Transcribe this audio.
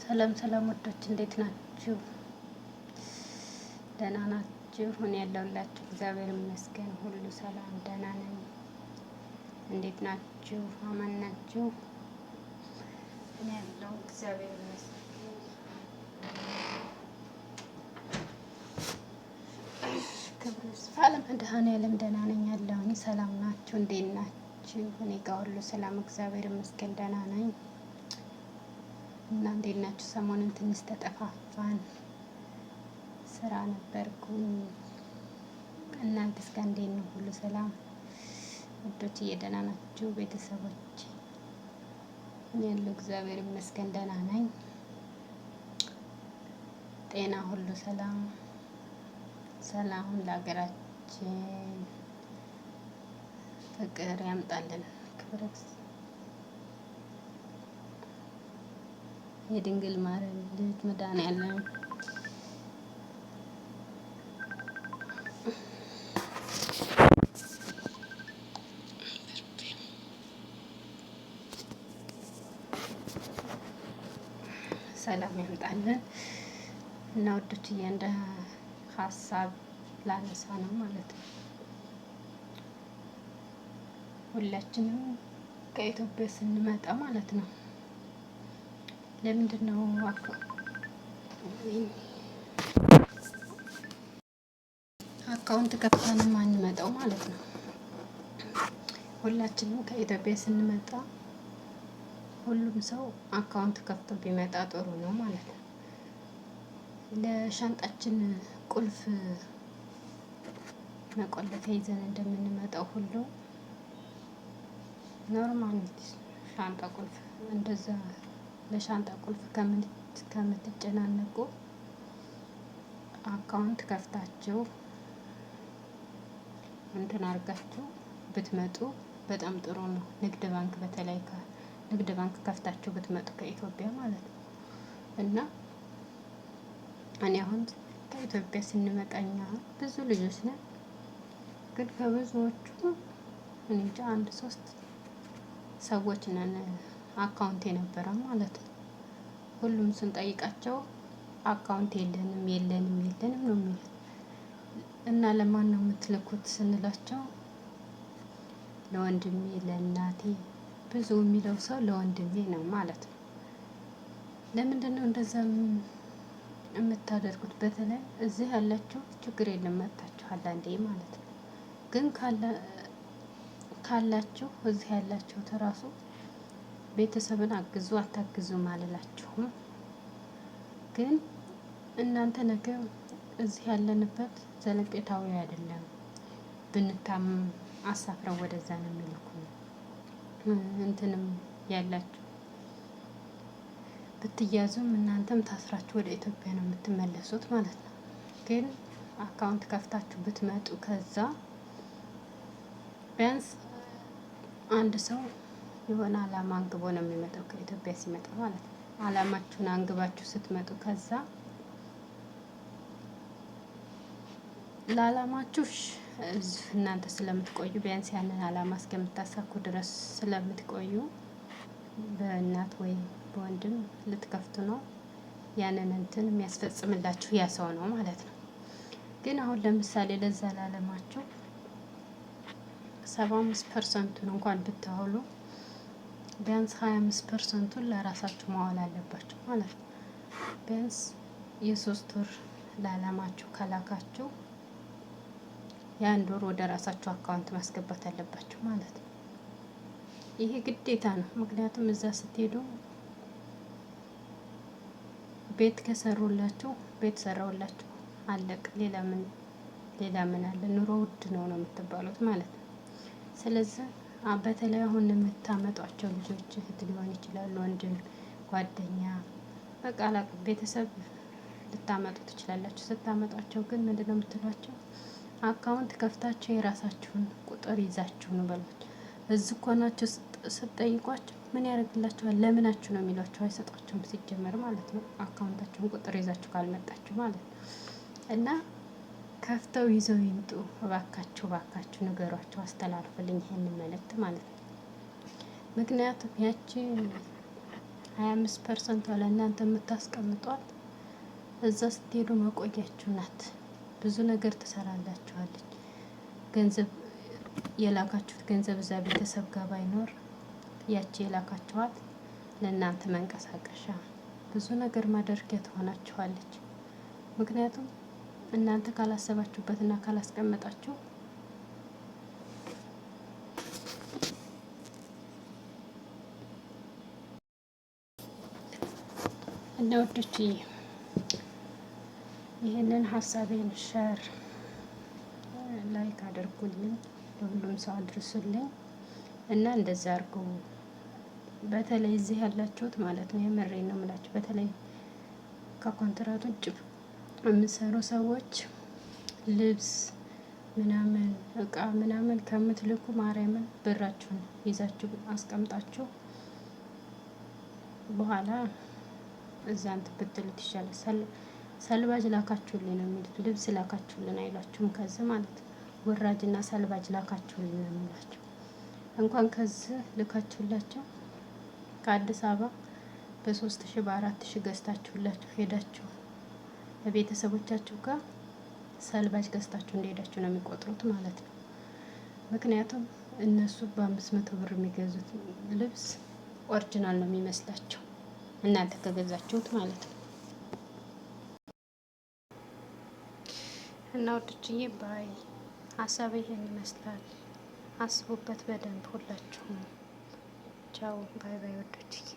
ሰላም ሰላም ወዶች እንዴት ናችሁ? ደህና ናችሁ? እኔ ያለሁላችሁ እግዚአብሔር ይመስገን ሁሉ ሰላም ደህና ነኝ። እንዴት ናችሁ? አማን ናችሁ? እኔ ያለሁ እግዚአብሔር ይመስገን። ክብር ይስፋ ለመድኃኔዓለም ደህና ነኝ ያለሁኝ። ሰላም ናችሁ? እንዴት ናችሁ? እኔ ጋር ሁሉ ሰላም እግዚአብሔር ይመስገን ደህና ነኝ። እና እንዴት ናችሁ? ሰሞኑን ትንሽ ተጠፋፋን፣ ስራ ነበርኩኝ። እናንተስ ጋር እንዴት ነው? ሁሉ ሰላም ውዶች? ደህና ናችሁ ቤተሰቦች? እኔ ያለው እግዚአብሔር ይመስገን ደህና ነኝ። ጤና ሁሉ ሰላም፣ ሰላሙን ለሀገራችን ፍቅር ያምጣልን። ክብር የድንግል ማርያም ልጅ መድኃኔዓለም ሰላም ያምጣልን። እና ወዶች እንደ ሀሳብ ላነሳ ነው ማለት ነው። ሁላችንም ከኢትዮጵያ ስንመጣ ማለት ነው ለምንድን ነው አካውንት ከፍተን ማንመጣው ማለት ነው? ሁላችንም ከኢትዮጵያ ስንመጣ ሁሉም ሰው አካውንት ከፍቶ ቢመጣ ጥሩ ነው ማለት ነው። ለሻንጣችን ቁልፍ መቆለፊያ ይዘን እንደምንመጣው ሁሉ ኖርማል ሻንጣ ቁልፍ እንደዛ ለሻንጣ ቁልፍ ከምትጨናነቁ አካውንት ከፍታችሁ እንትን አድርጋችሁ ብትመጡ በጣም ጥሩ ነው። ንግድ ባንክ በተለይ ንግድ ባንክ ከፍታችሁ ብትመጡ ከኢትዮጵያ ማለት ነው። እና እኔ አሁን ከኢትዮጵያ ስንመጣኛ ብዙ ልጆች ነን፣ ግን ከብዙዎቹ እንጃ 1-3 ሰዎች ነን አካውንት የነበረ ማለት ነው። ሁሉም ስንጠይቃቸው አካውንት የለንም ነው የሚሉት። እና ለማን ነው የምትልኩት ስንላቸው ለወንድሜ ለእናቴ፣ ብዙ የሚለው ሰው ለወንድሜ ነው ማለት ነው። ለምንድን ነው እንደዛ የምታደርጉት? በተለይ እዚህ ያላችሁ ችግር የለም መጣችኋል አንዴ ማለት ነው። ግን ካላችሁ እዚህ ያላችሁ ተራሱ ቤተሰብን አግዙ አታግዙም አልላችሁም። ግን እናንተ ነገር እዚህ ያለንበት ዘለቄታዊ አይደለም። ብንታመም አሳፍረው ወደዛ ነው የሚልኩ። እንትንም ያላችሁ ብትያዙም እናንተም ታስራችሁ ወደ ኢትዮጵያ ነው የምትመለሱት ማለት ነው። ግን አካውንት ከፍታችሁ ብትመጡ ከዛ ቢያንስ አንድ ሰው የሆነ አላማ አንግቦ ነው የሚመጣው ከኢትዮጵያ ሲመጣ ማለት ነው። አላማችሁን አንግባችሁ ስትመጡ ከዛ ለአላማችሁ እናንተ ስለምትቆዩ ቢያንስ ያንን አላማ እስከምታሳኩ ድረስ ስለምትቆዩ በእናት ወይ በወንድም ልትከፍቱ ነው። ያንን እንትን የሚያስፈጽምላችሁ ያ ሰው ነው ማለት ነው። ግን አሁን ለምሳሌ ለዛ ለዓለማችሁ 75% እንኳን ብታውሉ ቢያንስ 25% ለራሳችሁ ማዋል አለባችሁ ማለት ነው። ቢያንስ የ3 ወር ለዓለማችሁ ከላካችሁ የ1 ወር ወደ ራሳችሁ አካውንት ማስገባት አለባችሁ ማለት ነው። ይሄ ግዴታ ነው። ምክንያቱም እዛ ስትሄዱ ቤት ከሰሩላችሁ ቤት ሰራውላችሁ አለቅ። ሌላ ምን አለ? ኑሮ ውድ ነው የምትባሉት ማለት ነው። ስለዚህ በተለይ አሁን የምታመጧቸው ልጆች እህት ሊሆን ይችላሉ፣ ወንድም፣ ጓደኛ፣ በቃ ቤተሰብ ልታመጡ ትችላላችሁ። ስታመጧቸው ግን ምንድነው የምትሏቸው? አካውንት ከፍታችሁ የራሳችሁን ቁጥር ይዛችሁ ነው በሏቸው። እዚህ እኮ ናችሁ ስትጠይቋቸው ምን ያደርግላችኋል? ለምናችሁ ነው የሚሏቸው። አይሰጧቸውም ሲጀመር ማለት ነው። አካውንታችሁን ቁጥር ይዛችሁ ካልመጣችሁ ማለት ነው። እና ከፍተው ይዘው ይምጡ እባካችሁ ንገሯቸው፣ አስተላልፉልኝ ይሄንን መልእክት ማለት ነው። ምክንያቱም ያቺ 25% ለእናንተ የምታስቀምጧት እዛ ስትሄዱ መቆያችሁ ናት። ብዙ ነገር ትሰራላችኋለች። ገንዘብ የላካችሁት ገንዘብ እዛ ቤተሰብ ጋር ባይኖር ያቺ የላካችኋት ለእናንተ መንቀሳቀሻ ብዙ ነገር ማድረጊያ ትሆናችኋለች። ምክንያቱም እናንተ ካላሰባችሁበትና ካላስቀመጣችሁ እና ወዶች ይህንን ሀሳቤን ሸር ላይክ አድርጉልኝ፣ ለሁሉም ሰው አድርሱልኝ እና እንደዛ አድርጉ። በተለይ እዚህ ያላችሁት ማለት ነው፣ የምሬን ነው የምላችሁ። በተለይ ከኮንትራት ውጭ የምትሰሩ ሰዎች ልብስ ምናምን እቃ ምናምን ከምትልኩ ማርያምን ብራችሁን ይዛችሁ አስቀምጣችሁ በኋላ እዛን ብትሉት ይሻላል። ሰልባጅ ላካችሁልኝ ነው የሚሉት። ልብስ ላካችሁልን አይሏችሁም። ከዚህ ማለት ነው ወራጅና ሰልባጅ ላካችሁልኝ ነው የሚላቸው። እንኳን ከዚህ ልካችሁላቸው ከአዲስ አበባ በ3000 በ4000 ገዝታችሁላችሁ ሄዳችሁ በቤተሰቦቻችሁ ጋር ሰልባጅ ገዝታችሁ እንደሄዳችሁ ነው የሚቆጥሩት ማለት ነው። ምክንያቱም እነሱ በ500 ብር የሚገዙት ልብስ ኦሪጂናል ነው የሚመስላቸው እናንተ ከገዛችሁት ማለት ነው። እና ወድጅዬ ባይ ሀሳብ ይሄን ይመስላል። አስቡበት በደንብ ሁላችሁም። ቻው ባይ ባይ ወዶችዬ።